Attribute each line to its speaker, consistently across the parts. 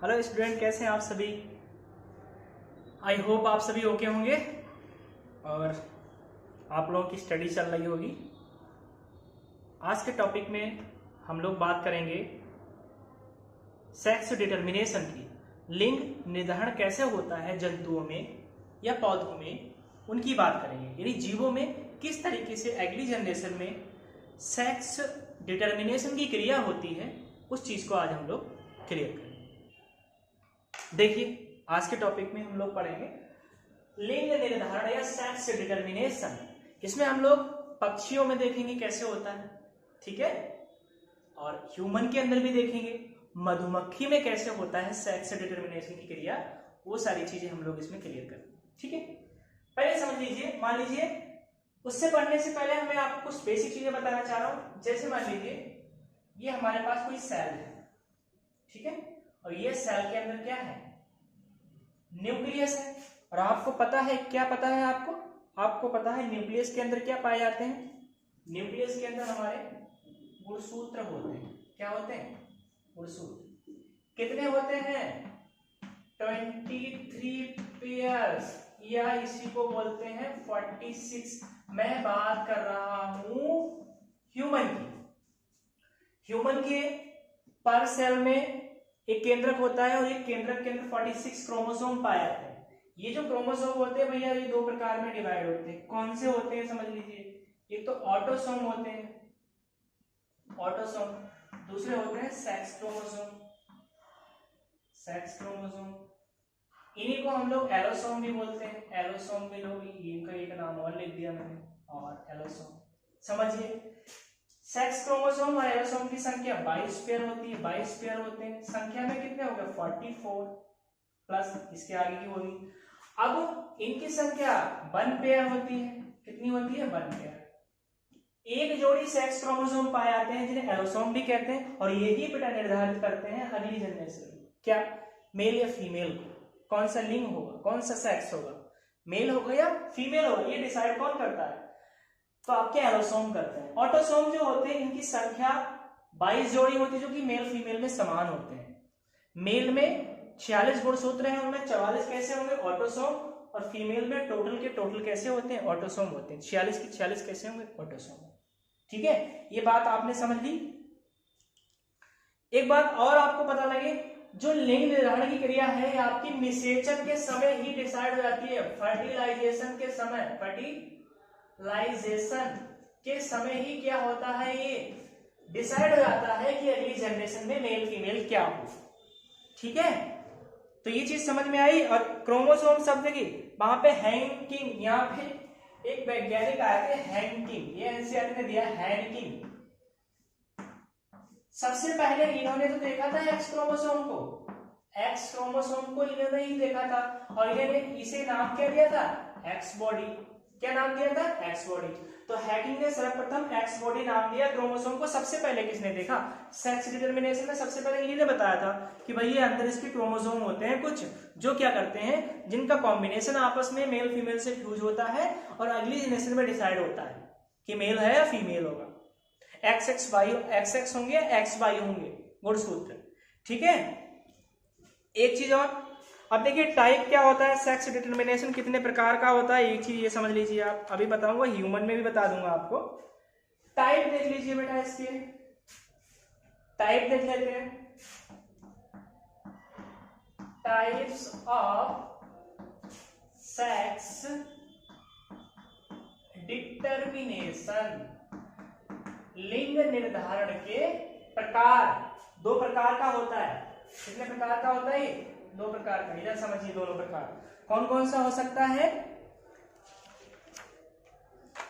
Speaker 1: Hello student, कैसे हैं आप सभी। आई होप आप सभी ओके होंगे और आप लोगों की स्टडी चल रही होगी। आज के टॉपिक में हम लोग बात करेंगे सेक्स डिटर्मिनेशन की। लिंग निर्धारण कैसे होता है जंतुओं में या पौधों में, उनकी बात करेंगे। यानी जीवों में किस तरीके से अगली जनरेशन में सेक्स डिटर्मिनेशन की क्रिया होती है, उस चीज को आज हम लोग क्लियर करेंगे। देखिए, आज के टॉपिक में हम लोग पढ़ेंगे लिंग निर्धारण या सेक्स डिटर्मिनेशन। इसमें हम लोग पक्षियों में देखेंगे कैसे होता है, ठीक है, और ह्यूमन के अंदर भी देखेंगे मधुमक्खी में कैसे होता है सेक्स डिटर्मिनेशन की क्रिया। वो सारी चीजें हम लोग इसमें क्लियर करेंगे, ठीक है। पहले समझ लीजिए, मान लीजिए उससे पढ़ने से पहले मैं आपको कुछ बेसिक चीजें बताना चाह रहा हूं। जैसे मान लीजिए ये हमारे पास कोई सेल है, ठीक है, और ये सेल के अंदर क्या है, न्यूक्लियस है। और आपको पता है, क्या पता है आपको पता है न्यूक्लियस के अंदर क्या पाए जाते हैं। न्यूक्लियस के अंदर हमारे गुणसूत्र होते हैं। क्या होते हैं? गुणसूत्र। कितने होते हैं? 23 पेयर्स, या इसी को बोलते हैं 46। मैं बात कर रहा हूं ह्यूमन की। ह्यूमन के पर सेल में एक केंद्रक होता है और एक केंद्रक के अंदर 46 क्रोमोसोम पाए जाते हैं। ये जो क्रोमोसोम होते हैं भैया, ये दो प्रकार में डिवाइड होते हैं। कौन से होते हैं समझ लीजिए। एक तो ऑटोसोम होते हैं, ऑटोसोम। दूसरे होते हैं सेक्स क्रोमोसोम, सेक्स क्रोमोसोम। इन्हीं को हम लोग एलोसोम भी बोलते हैं। एलोसोम भी लोग, इनका एक नाम और लिख दिया मैंने, और एलोसोम। समझिए, सेक्स क्रोमोसोम और एलोसोम की संख्या 22 पेयर होती है। 22 पेयर होते हैं। संख्या में कितने हो गए? 44 प्लस इसके आगे की होगी। अब इनकी संख्या 1 पेयर होती है। कितनी होती है? 1 पेयर। एक जोड़ी सेक्स क्रोमोसोम पाए जाते हैं जिन्हें एलोसोम भी कहते हैं, और यही बेटा निर्धारित करते हैं अगली जनरेशन, क्या मेल या फीमेल को, कौन सा लिंग होगा, कौन सा सेक्स होगा, मेल होगा या फीमेल होगा। ये डिसाइड कौन करता है? तो आपके एलोसोम करते हैं। ऑटोसोम जो होते हैं, इनकी संख्या 22 जोड़ी होती है, जो कि मेल फीमेल में समान होते हैं। मेल में 46 गुणसूत्र हैं, उनमें 44 कैसे होंगे? ऑटोसोम। और फीमेल में टोटल के टोटल कैसे होते हैं? ऑटोसोम होते हैं। 46 के 46 कैसे होंगे? ऑटोसोम। ठीक है, ये बात आपने समझ ली। एक बात और आपको पता लगे, जो लिंग निर्धारण की क्रिया है आपकी निषेचन के समय ही डिसाइड हो जाती है। फर्टिलाइजेशन के समय, फर्टिलाइजेशन के समय ही क्या होता है, ये डिसाइड हो जाता है कि अगली जनरेशन में मेल फीमेल क्या हो। ठीक है, तो ये चीज समझ में आई। और क्रोमोसोम शब्द की वहां पे हैंकिंग, यहाँ पे एक वैज्ञानिक आए थे हैंकिंग, ये एनसीईआरटी ने दिया हैंकिंग। सबसे पहले इन्होंने तो देखा था एक्स क्रोमोसोम को, एक्स क्रोमोसोम को इन्होंने ही देखा था, और इन्होंने इसे नाम क्या दिया था? X body. क्या नाम दिया था? X body. तो हैकिंग ने सर्वप्रथम एक्स बॉडी नाम दिया क्रोमोसोम को। सबसे पहले किसने देखा? सेक्स डिटर्मिनेशन में सबसे पहले इन्हीं ने बताया था कि भाई ये अंदर इसके क्रोमोसोम होते हैं कुछ, जो क्या करते हैं, जिनका कॉम्बिनेशन आपस में मेल फीमेल से फ्यूज होता है और अगली जनरेशन में डिसाइड होता है कि मेल है या फीमेल होगा। X X Y, X X होंगे, एक्स वाई होंगे गुणसूत्र। ठीक है, एक चीज और, अब देखिए टाइप क्या होता है, सेक्स डिटर्मिनेशन कितने प्रकार का होता है, एक चीज ये समझ लीजिए आप। अभी बताऊंगा, ह्यूमन में भी बता दूंगा आपको। टाइप देख लीजिए बेटा, इसके टाइप देख लेते हैं। टाइप्स ऑफ सेक्स डिटर्मिनेशन, लिंग निर्धारण के प्रकार। 2 प्रकार का होता है। कितने प्रकार का होता है? 2 प्रकार का। इधर समझिए, दोनों प्रकार कौन कौन सा हो सकता है।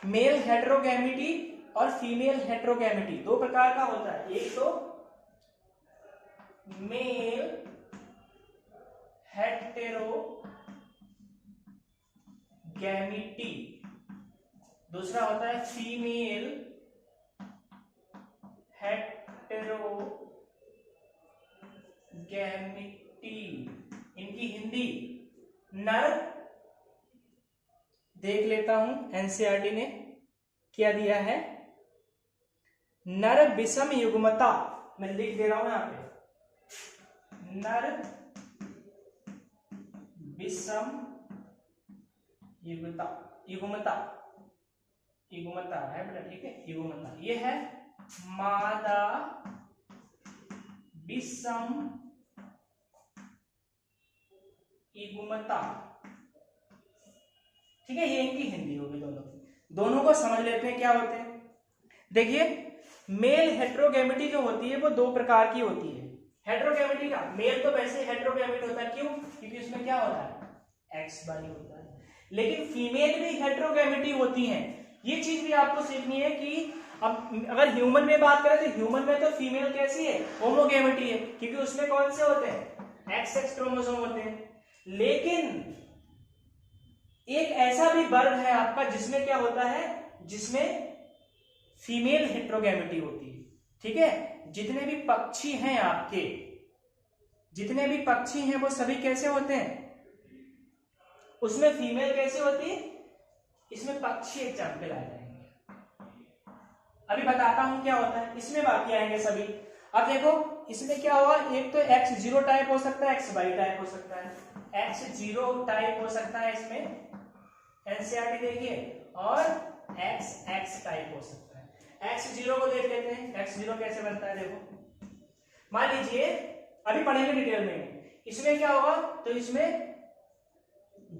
Speaker 1: मेल हेटेरोगैमिटी और फीमेल हेटेरोगैमिटी, 2 प्रकार का होता है। एक तो मेल हेटेरोगैमिटी, दूसरा होता है फीमेल हेटेरोगैमिटी। इनकी हिंदी नर, देख लेता हूं एनसीईआरटी ने क्या दिया है, नर विषम युग्मता। मैं लिख दे रहा हूं यहां पे, नर विषम युग्मता, युग्मता, युग्मता है बेटा, ठीक है, युग्मता। ये है मादा विषम युग्मता, ठीक है। ये इनकी हिंदी होगी। दोनों को समझ लेते हैं क्या होते हैं। देखिए, मेल हेट्रोगैमेटी जो होती है वो दो प्रकार की होती है। हेट्रोगैमेटी का मेल तो वैसे हेट्रोगैमेट होता है, क्यों? क्योंकि उसमें क्या होता है, एक्स वाई होता है। लेकिन फीमेल भी हेट्रोगैमेटी होती हैं। ये चीज भी आपको सीखनी है कि अब अगर ह्यूमन में बात करें तो ह्यूमन में तो फीमेल कैसी है, होमोगैमेटी है, क्योंकि उसमें कौन से होते हैं, एक्स एक्स क्रोमोसोम होते हैं। लेकिन एक ऐसा भी वर्ग है आपका जिसमें क्या होता है, जिसमें फीमेल हेट्रोगैमेटी होती है, ठीक है। जितने भी पक्षी हैं आपके, जितने भी पक्षी हैं वो सभी कैसे होते हैं, उसमें फीमेल कैसे होती है। इसमें पक्षी एग्जाम्पल आ जाएंगे, अभी बताता हूं क्या होता है। इसमें बाकी आएंगे सभी। अब देखो इसमें क्या हुआ, एक तो X0 टाइप हो सकता है, XY टाइप हो सकता है। X0 टाइप हो सकता है इसमें, एनसीईआरटी देखिए, और XX टाइप हो सकता है। X0 को देख लेते हैं, X0 कैसे बनता है। देखो मान लीजिए, अभी पढ़ेंगे डिटेल में। इसमें क्या होगा, तो इसमें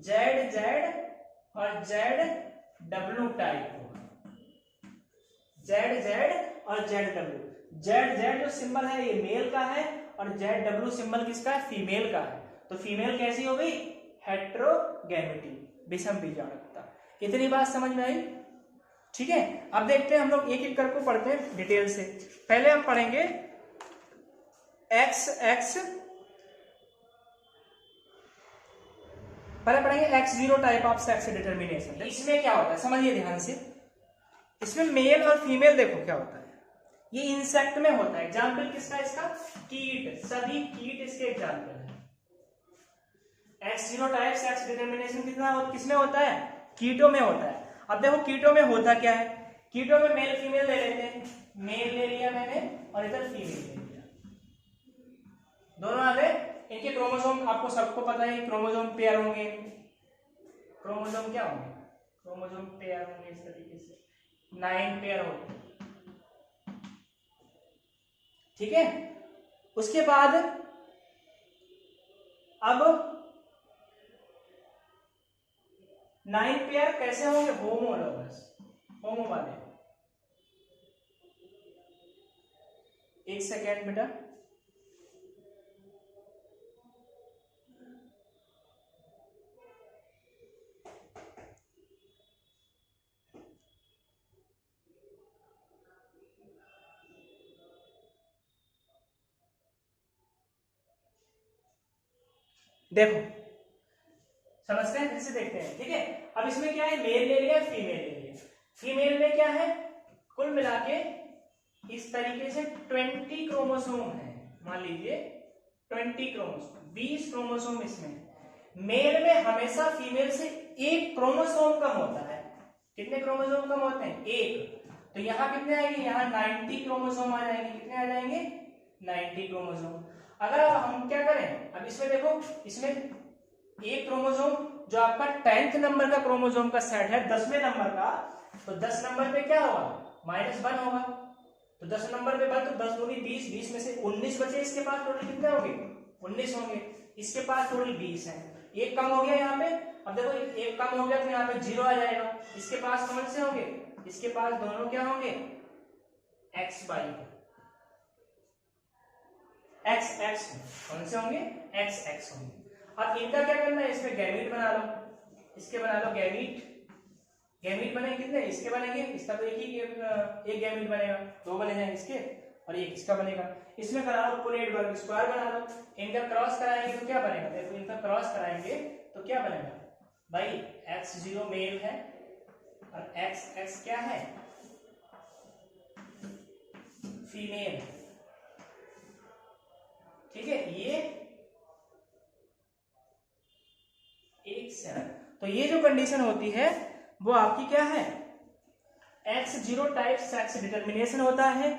Speaker 1: ZZ और ZW टाइप होगा, ZZ और ZW। ZZ जो सिंबल है ये मेल का है, और ZW सिंबल किसका है, फीमेल का है। तो फीमेल कैसी हो गई, हेट्रोगैमेटी, विषम बीजाणुता। इतनी बात समझ में आई, ठीक है। अब देखते हैं, हम लोग एक एक करके पढ़ते हैं डिटेल से। पहले हम पढ़ेंगे XX, पहले पढ़ेंगे X0 type of sex determination. इसमें क्या होता है समझिए ध्यान से। इसमें मेल और फीमेल देखो क्या होता है, ये इंसेक्ट में होता है। एग्जाम्पल किसका, इसका कीट, सभी कीट इसके एग्जाम्पल है। X0 टाइप सेक्स डिटर्मिनेशन किसमें होता है, कीटों में होता है। अब देखो कीटों में होता क्या है, कीटों में मेल फीमेल ले लेते हैं। मेल ले लिया मैंने और इधर फीमेल ले लिया, दोनों आ गए। इनके क्रोमोसोम आपको सबको पता है, क्रोमोसोम पेयर होंगे। क्रोमोसोम क्या होंगे, क्रोमोसोम पेयर होंगे इस तरीके से, 9 पेयर होंगे, ठीक है। उसके बाद अब 9 पेयर कैसे होंगे, होमोलॉगस, होमो वाले। एक सेकेंड बेटा, देखो समझते हैं, फिर से देखते हैं, ठीक है। अब इसमें क्या है, मेल ले लिया, फीमेल ले लिया। फीमेल में क्या है, कुल मिला के इस तरीके से 20 क्रोमोसोम है, मान लीजिए 20 क्रोमोसोम, 20 क्रोमोसोम इसमें। मेल में हमेशा फीमेल से एक क्रोमोसोम कम होता है। कितने क्रोमोसोम कम होते हैं, एक। तो यहाँ कितने आएंगे, यहाँ 90 क्रोमोसोम आ जाएंगे। कितने आ जाएंगे, 90 क्रोमोसोम। अगर हम क्या करें, अब इसमें देखो, इसमें एक क्रोमोसोम जो आपका 10th नंबर का क्रोमोसोम का सेट है, 10वें नंबर का, तो 10 नंबर पे क्या होगा, -1 होगा। तो 10 नंबर पे 1, तो 10 दूनी 20, 20 में से 19 बचे इसके पास। टोटल कितने होंगे, 19 होंगे। इसके पास टोटल 20 है, एक कम हो गया यहाँ पे। अब देखो एक कम हो गया तो यहाँ पे 0 आ जाएगा। इसके पास कौन से होंगे, इसके पास दोनों क्या होंगे, XY, XX कौन से होंगे, XX होंगे। अब इनका क्या करना है, इसमें गैमीट बना लो, इसके बना लो गैमीट। गैमीट बने कितने, इसके बनेंगे, इसका तो एक गैमीट बनेगा, 2 बने जाएंगे इसके, और एक इसका बनेगा। इसमें करा लो पुनेट वर्ग स्क्वायर बना लो। इनका क्रॉस कराएंगे तो क्या बनेगा, देखो इनका क्रॉस कराएंगे तो क्या बनेगा भाई, X0 मेल है और XX क्या है, फीमेल, ठीक है। ये एक से, तो ये जो कंडीशन होती है वो आपकी क्या है, X0 टाइप सेक्स डिटर्मिनेशन होता है।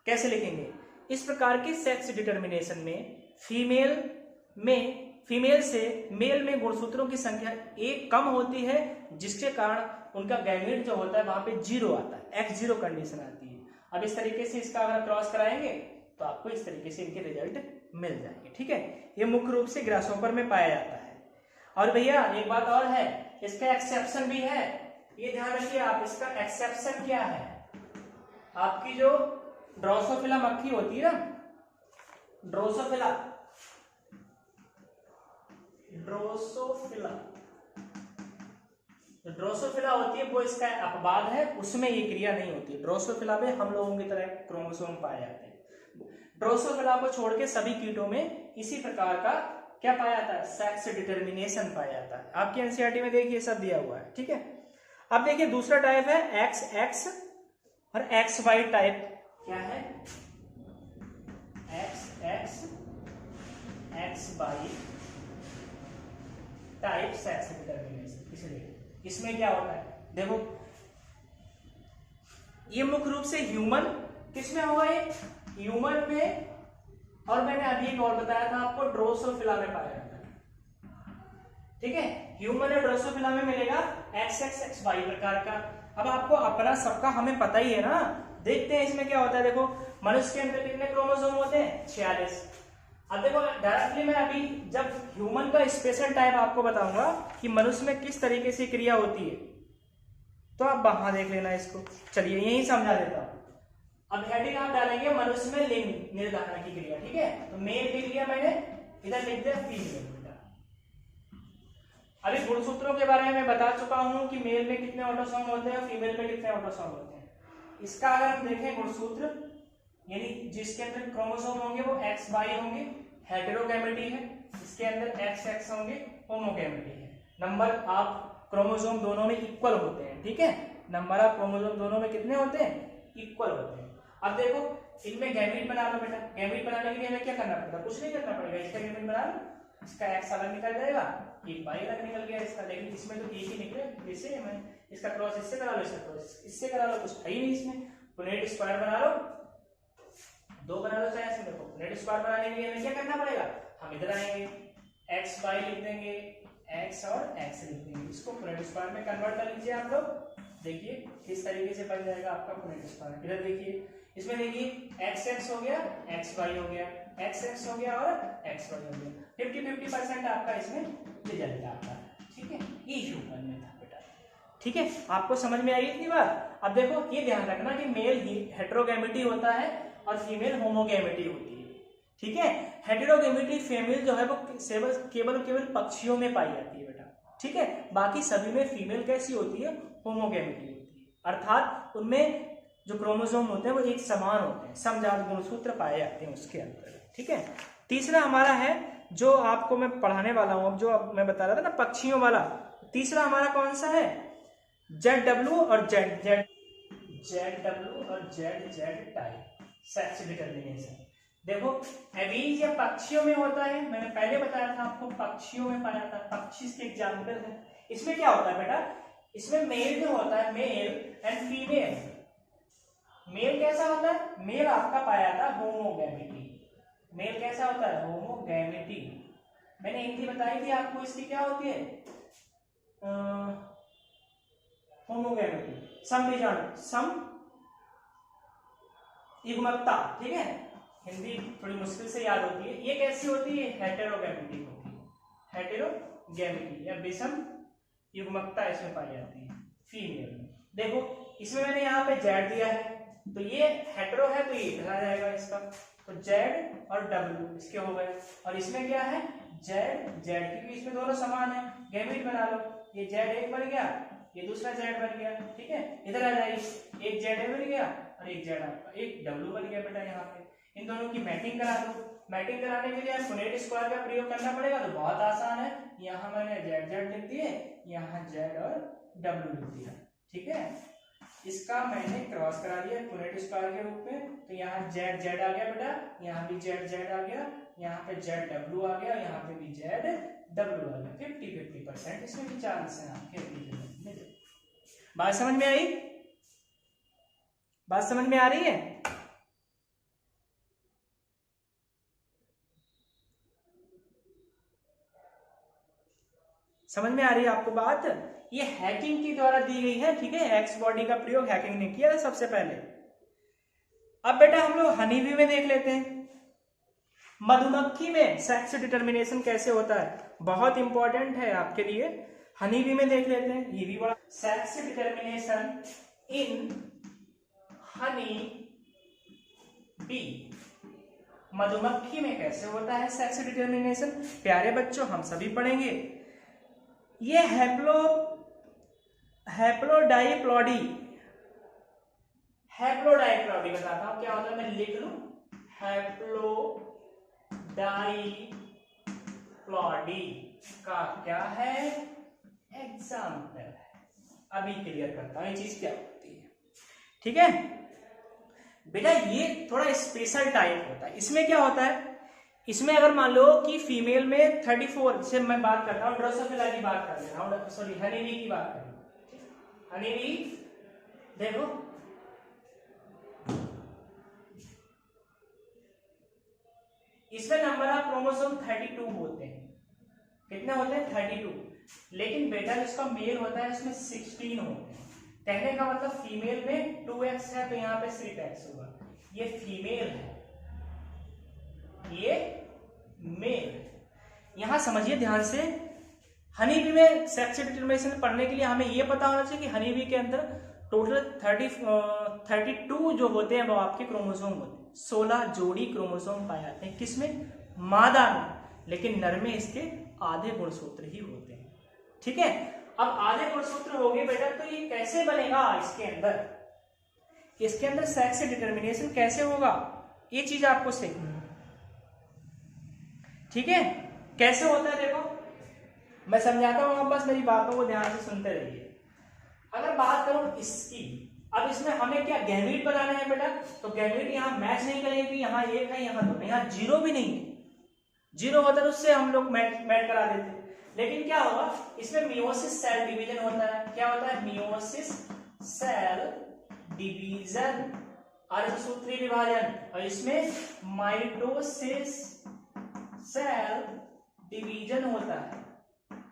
Speaker 1: कैसे लिखेंगे, इस प्रकार के सेक्स डिटर्मिनेशन में फीमेल में फीमेल से मेल में गुणसूत्रों की संख्या एक कम होती है, जिसके कारण उनका गैमेट जो होता है वहां पे 0 आता है, X0 कंडीशन आती है। अब इस तरीके से इसका अगर क्रॉस कराएंगे तो आपको इस तरीके से इनके रिजल्ट मिल जाएंगे। ठीक है, ये मुख्य रूप से ग्रासहोपर में पाया जाता है। और भैया एक बात और है, इसका एक्सेप्शन भी है, ये ध्यान रखिए आप, इसका एक्सेप्शन क्या है। आपकी जो ड्रोसोफिला मक्खी होती है ना, ड्रोसोफिला ड्रोसोफिला होती है वो इसका अपवाद है, उसमें ये क्रिया नहीं होती। ड्रोसोफिला में हम लोगों की तरह क्रोमोसोम पाए जाते हैं। ड्रोसोफिला को छोड़ के सभी कीटों में इसी प्रकार का क्या पाया जाता है, सेक्स डिटर्मिनेशन पाया जाता है। आपकी एनसीईआरटी में देखिए सब दिया हुआ है। ठीक है, अब देखिए दूसरा टाइप है एक्स एक्स और एक्स वाई टाइप। क्या है, X X X Y type sex determination. इसलिए इसमें क्या होता है, देखो ये मुख्य रूप से ह्यूमन, किसमें होगा ये, ह्यूमन में, और मैंने अभी एक और बताया था आपको, ड्रोसोफिला में पाया जाता है। ठीक है, ह्यूमन और ड्रोसोफिला में मिलेगा एक्स एक्स एक्स वाई प्रकार का। अब आपको अपना सबका हमें पता ही है ना, देखते हैं इसमें क्या होता है। देखो मनुष्य के अंदर कितने क्रोमोसोम होते हैं, 46। अब देखो डायरेक्टली मैं अभी जब ह्यूमन का स्पेशल टाइप आपको बताऊंगा कि मनुष्य में किस तरीके से क्रिया होती है, तो आप वहां देख लेना इसको। चलिए यही समझा देता हूं। अब हेडिंग आप डालेंगे मनुष्य में लिंग निर्धारण की क्रिया। ठीक है, तो मेल लिख लिया मैंने, इधर लिख दिया फीमेल। अभी गुणसूत्रों के बारे में मैं बता चुका हूं कि मेल में कितने ऑटोसोम होते हैं और फीमेल में कितने ऑटोसोम होते हैं। इसका अगर हम देखें गुणसूत्र, यानी जिसके अंदर क्रोमोसोम होंगे वो एक्स वाई होंगे, हेटेरोगैमेटी है। इसके अंदर एक्स एक्स होंगे, होमोगैमेटी है। नंबर आप क्रोमोसोम दोनों में इक्वल होते हैं। ठीक है, नंबर ऑफ क्रोमोसोम दोनों में कितने होते हैं, इक्वल होते हैं। अब देखो इनमें गैमेट बना लो बेटा। गैमेट बनाने के लिए हमें क्या करना पड़ेगा, कुछ नहीं करना पड़ेगा। इसका गैमेट बना लो, इसका एक्स अलग निकल जाएगा, एक वाई अलग निकल गया इसका, लेकिन इसमें तो एक ही निकले। जैसे मैं इसका क्रॉस इससे करा लो, इसका क्रॉस इससे करा लो, कुछ है ही नहीं इसमें। पुनेट स्क्वायर बना लो, 2 बना लो चाहे। देखो पुनेट स्क्वायर बनाने के लिए हमें क्या करना पड़ेगा, हम इधर आएंगे, एक्स वाई लिख देंगे, एक्स और एक्स लिख देंगे। इसको पुनेट स्क्वायर में कन्वर्ट कर लीजिए आप लोग। देखिए किस तरीके से बन जाएगा आपका पुनेट स्क्वायर। इधर देखिए, इसमें देखिए एक्स एक्स हो गया, एक्स वाई हो गया, एक्स एक्स हो गया और एक्स वाई हो गया। 50-50% आपका इसमें रिजल्ट आता है। ठीक है, ये ह्यूमन में था बेटा। ठीक है, आपको समझ में आई इतनी बात। अब देखो ये ध्यान रखना कि मेल हेटेरोगैमेटी होता है और फीमेल होमोगैमेटी होती है। ठीक है, हेटेरोगैमेटी फीमेल जो है वो केवल पक्षियों में पाई जाती है बेटा। ठीक है, बाकी सभी में फीमेल कैसी होती है, होमोगैमेटी होती है, अर्थात उनमें जो क्रोमोसोम होते हैं वो एक समान होते हैं, समजात गुणसूत्र पाए जाते हैं उसके अंदर। ठीक है, तीसरा हमारा है जो आपको मैं पढ़ाने वाला हूं, अब जो अब मैं बता रहा था ना पक्षियों वाला, तीसरा हमारा कौन सा है, ZW और ZW और ZZ टाइप सेक्स डिटर्मिनेशन। देखो एवीज या पक्षियों में होता है, मैंने पहले बताया था आपको पक्षियों में पाया था, पक्षी इसके एग्जाम्पल है। इसमें क्या होता है बेटा, इसमें मेल जो होता है, मेल एंड फीमेल। मेल कैसा होता है, मेल आपका पाया था होमोगैमेटी। मेल कैसा होता है, होमोगैमेटी। मैंने हिंदी बताई थी आपको, इसकी क्या होती है, होमोगैमेटी, सम युग्मकता। ठीक है, हिंदी थोड़ी मुश्किल से याद होती है। ये कैसी होती है, हेटेरोगैमेटी होती है, हेटेरोगैमेटी या विषम युग्मकता इसमें पाई जाती है फीमेल में। देखो इसमें मैंने यहाँ पे जेड दिया है, तो ये हेटेरो है तो ये इधर आ जाएगा इसका, तो जेड और डब्ल्यू इसके हो गए। और इसमें क्या है, जेड जेड, क्योंकि इसमें दोनों समान है। गैमेट बना लो, ये जेड एक बन गया, ये दूसरा जेड बन गया। ठीक है, इधर आ जाएगी, एक जेड बन गया और एक जेड आपका एक डब्ल्यू बन गया बेटा। यहाँ पे इन दोनों की मैचिंग करा दो। मैचिंग कराने के लिए पुनेट स्क्वायर का प्रयोग करना पड़ेगा, तो बहुत आसान है। यहाँ मैंने जेड जेड लिख दिए, यहाँ जेड और डब्ल्यू लिख दिया। ठीक है, इसका मैंने क्रॉस करा दिया पुनेट स्क्वायर के रूप में, तो यहाँ जेड जेड आ गया बेटा, यहाँ भी जेड जेड आ गया, यहाँ पे जेड डब्ल्यू आ गया, यहाँ पे भी जेड डब्ल्यू आ गया। 50-50% इसमें भी चांस है आपके। बात समझ में आई, बात समझ में आ रही है। समझ में आ रही है आपको बात? ये हैकिंग के द्वारा दी गई है, ठीक है। एक्स बॉडी का प्रयोग हैकिंग ने किया था सबसे पहले। अब बेटा हम लोग हनी बी में देख लेते हैं, मधुमक्खी में सेक्स डिटर्मिनेशन कैसे होता है, बहुत इंपॉर्टेंट है आपके लिए। हनी बी में देख लेते हैं, ये भी बड़ा। Sex determination in honey bee, मधुमक्खी में कैसे होता है सेक्स डिटर्मिनेशन? प्यारे बच्चों हम सभी पढ़ेंगे। ये हैप्लोडाइप्लॉडी बताता हूं क्या होता है, मैं लिख लूं। हैप्लोडाइप्लॉडी का क्या है, एग्जाम्पल है। अभी क्लियर करता हूं ये चीज क्या होती है, ठीक है बेटा। ये थोड़ा स्पेशल टाइप होता है। इसमें क्या होता है, इसमें अगर मान लो कि फीमेल में 34 से मैं बात कर रहा हूँ, ड्रोसोफिला की बात कर रहा हूँ, सॉरी हनी बी की बात कर रहा हूँ। हनी बी देखो, इसमें नंबर ऑफ क्रोमोसोम 32 होते हैं। कितने होते हैं? 32। लेकिन बेटा जिसका मेल होता है इसमें 16 होते हैं। कहने का मतलब फीमेल में 2x है तो यहाँ पे सिर्फ x होगा। ये फीमेल है, ये मेल। यहां समझिए ध्यान से, हनी बी में सेक्स डिटरमिनेशन पढ़ने के लिए हमें यह पता होना चाहिए कि हनी बी के अंदर टोटल 32 जो होते हैं वो आपके क्रोमोसोम होते हैं। 16 जोड़ी क्रोमोसोम पाए जाते हैं किसमें? मादा में। लेकिन नर में इसके आधे गुणसूत्र ही होते हैं, ठीक है। अब आधे गुणसूत्र हो गए बेटा, तो ये कैसे बनेगा इसके अंदर सेक्स डिटरमिनेशन कैसे होगा, ये चीज आपको सीखनी है, ठीक है। कैसे होता है देखो, मैं समझाता हूं, आप बस मेरी बातों को ध्यान से सुनते रहिए। अगर बात करूं इसकी, अब इसमें हमें क्या गैमीट बनाना है बेटा, तो गैमीट यहां मैच नहीं करेंगे कि यहां 1 है यहां 2, यहां 0 भी नहीं है। 0 होता तो उससे हम लोग मैच करा देते। लेकिन क्या होगा, इसमें मियोसिस सेल डिवीजन होता है। क्या होता है? मियोसिस सेल डिवीजन, अर्धसूत्री विभाजन। और इसमें माइटोसिस सेल डिवीजन होता है,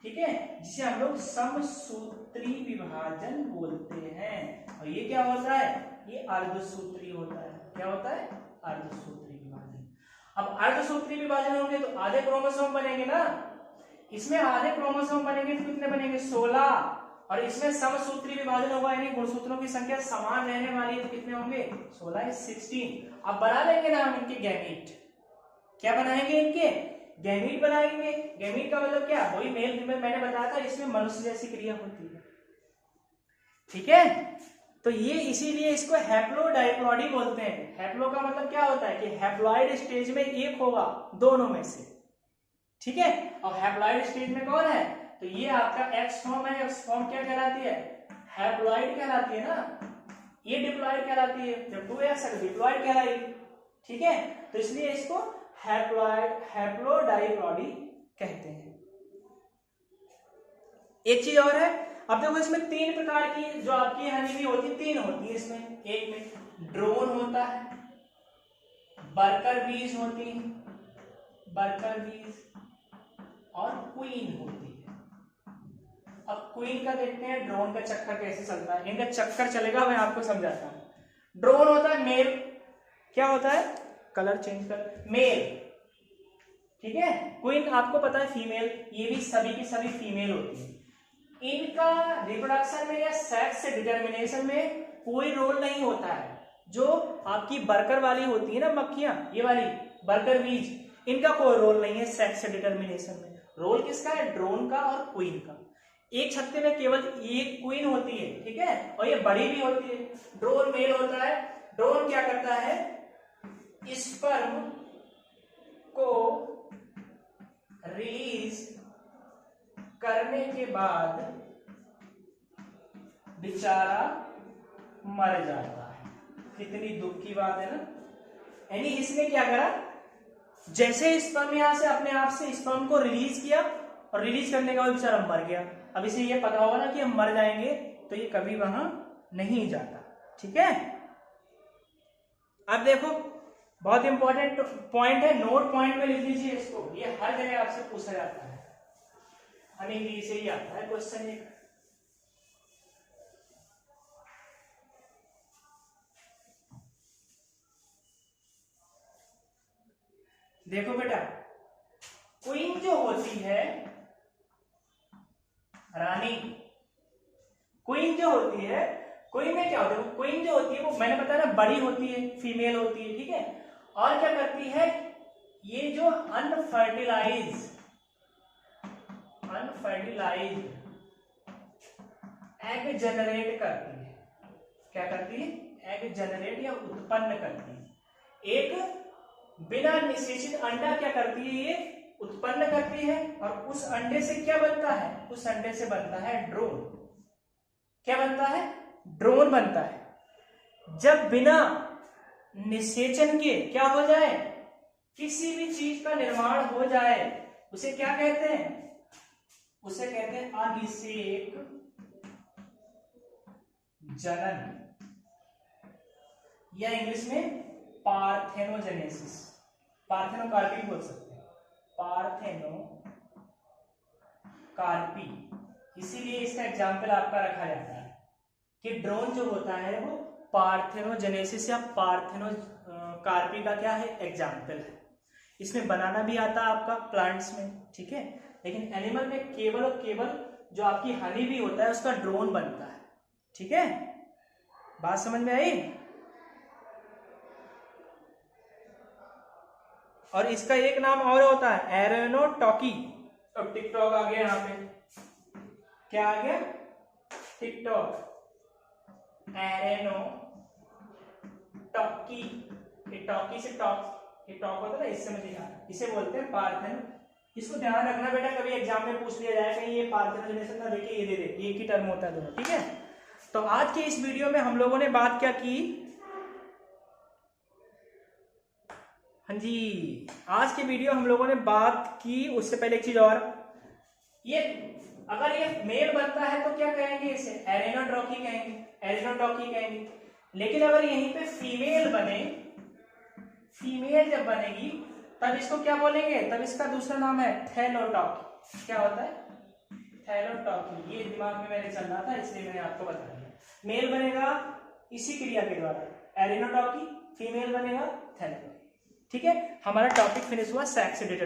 Speaker 1: ठीक है, जिसे हम लोग समसूत्री विभाजन बोलते हैं। और ये क्या होता है? ये अर्धसूत्री होता है। क्या होता है? अर्धसूत्री विभाजन। अब अर्धसूत्री विभाजन होंगे तो आधे क्रोमोसोम बनेंगे ना, इसमें आधे क्रोमोसोम बनेंगे तो कितने बनेंगे? 16। और इसमें समसूत्री विभाजन होगा, यानी गुणसूत्रों की संख्या समान रहने वाली है, तो कितने होंगे? 16 16। अब बना लेंगे ना हम इनके गैमीट। क्या बनाएंगे? इनके गैमीट बनाएंगे। गैमीट का मतलब क्या? वही मेल फीमेल मैंने बताया था, इसमें मनुष्य जैसी क्रिया होती है, ठीक है। तो ये इसीलिए इसको हैप्लोडाइप्लॉडी बोलते हैं। हैप्लो का मतलब क्या होता है कि हैप्लॉइड स्टेज में एक होगा दोनों में से, ठीक है। और हैप्लॉइड स्टेज में कौन है? तो ये आपका एक्स फॉर्म है। एक्स फॉर्म क्या कहलाती है? हैप्लॉइड कहलाती है ना। ये डिप्लॉइड कहलाती है, जब 2x है डिप्लॉइड कहलाएगी, ठीक है। तो इसलिए इसको हैप्लोडाइप्लॉडी कहते हैं। एक चीज और है, अब देखो इसमें 3 प्रकार की जो आपकी हनी बी होती है, 3 होती है इसमें। एक में ड्रोन होता है, वर्कर बीज होती है, वर्कर बीज, और क्वीन होती है। अब क्वीन का देखते हैं ड्रोन का चक्कर कैसे चलता है। इनका चक्कर चलेगा, मैं आपको समझाता हूं। ड्रोन होता है मेल, क्या होता है? कलर चेंज कर, मेल, ठीक है। क्वीन आपको पता है फीमेल, ये भी सभी की सभी फीमेल होती है। इनका रिप्रोडक्शन में या सेक्स डिटरमिनेशन में कोई रोल नहीं होता है। जो आपकी वर्कर वाली होती है ना मक्खियां, ये वाली वर्कर बीज, इनका कोई रोल नहीं है सेक्स डिटरमिनेशन में। रोल किसका है? ड्रोन का और क्वीन का। एक छत्ते में केवल एक क्वीन होती है, ठीक है, और ये बड़ी भी होती है। ड्रोन मेल होता है। ड्रोन क्या करता है? स्पर्म को रिलीज करने के बाद बेचारा मर जाता है। कितनी दुख की बात है ना। यानी इसने क्या करा, जैसे स्पर्म यहां से अपने आप से स्पर्म को रिलीज किया, और रिलीज करने के बाद बेचारा मर गया। अब इसे ये पता होगा ना कि हम मर जाएंगे, तो ये कभी वहां नहीं जाता, ठीक है। अब देखो बहुत इंपॉर्टेंट पॉइंट है, नोट पॉइंट में लिख लीजिए इसको, ये हर जगह आपसे पूछा जाता है। हमें इंग्लिश से ही आता है क्वेश्चन एक। देखो बेटा, क्वीन जो होती है रानी, क्वीन जो होती है, क्वीन में क्या होता है, क्वीन जो होती है वो मैंने बताया ना बड़ी होती है, फीमेल होती है, ठीक है। और क्या करती है, ये जो अनफर्टिलाइज एग जनरेट करती है, क्या करती है, एग जनरेट या उत्पन्न करती है। एक बिना निषेचित अंडा क्या करती है, ये उत्पन्न करती है, और उस अंडे से क्या बनता है, उस अंडे से बनता है ड्रोन। क्या बनता है, ड्रोन बनता है। जब बिना निषेचन के क्या हो जाए, किसी भी चीज का निर्माण हो जाए, उसे क्या कहते हैं, उसे कहते हैं अभिषेक जनन, या इंग्लिश में पार्थेनोजेनेसिस, पार्थेनोकार्पी बोल सकते हैं, पार्थेनोकार्पी। इसीलिए इसका एग्जाम्पल आपका रखा जाता है कि ड्रोन जो होता है वो पार्थेनोजेनेसिस या पार्थेनोकार्पी का क्या है, एग्जाम्पल है। इसमें बनाना भी आता है आपका प्लांट्स में, ठीक है, लेकिन एनिमल में केवल और केवल जो आपकी हनी भी होता है उसका ड्रोन बनता है, ठीक है। बात समझ में आई। और इसका एक नाम और होता है एरेनोटॉकी। अब टिकटॉक आ गया यहाँ पे, क्या आ गया, टिकटॉक, एरेनोटॉकी। टॉकी से टॉक, ये टॉक होता है ना, इससे मुझे याद, इसे बोलते हैं पार्थेनो। इसको ध्यान रखना बेटा, कभी एग्जाम में पूछ लिया जाए कहीं ये पार्थेनोजेनेसिस ना, देखिए ये दे दे, एक ही टर्म होता है दोनों, ठीक है। तो आज के इस वीडियो में हम लोगों ने बात क्या की, हाँ जी, आज के वीडियो हम लोगों ने बात की, उससे पहले एक चीज और, ये अगर ये मेल बनता है तो क्या कहेंगे, इसे एरेनोटॉकी कहेंगे, एरेनोटॉकी कहेंगे। लेकिन अगर यहीं पे फीमेल बने, फीमेल जब बनेगी तब इसको क्या बोलेंगे, तब इसका दूसरा नाम है थैलोटॉकी। क्या होता है, थैलोटॉकी। ये दिमाग में मेरे चल रहा था इसलिए मैंने आपको बता दिया। मेल बनेगा इसी क्रिया के द्वारा एरेनोटॉकी, फीमेल बनेगा थैलोटॉकी, ठीक है। हमारा टॉपिक फिनिश हुआ सेक्स डिटरमिनेशन।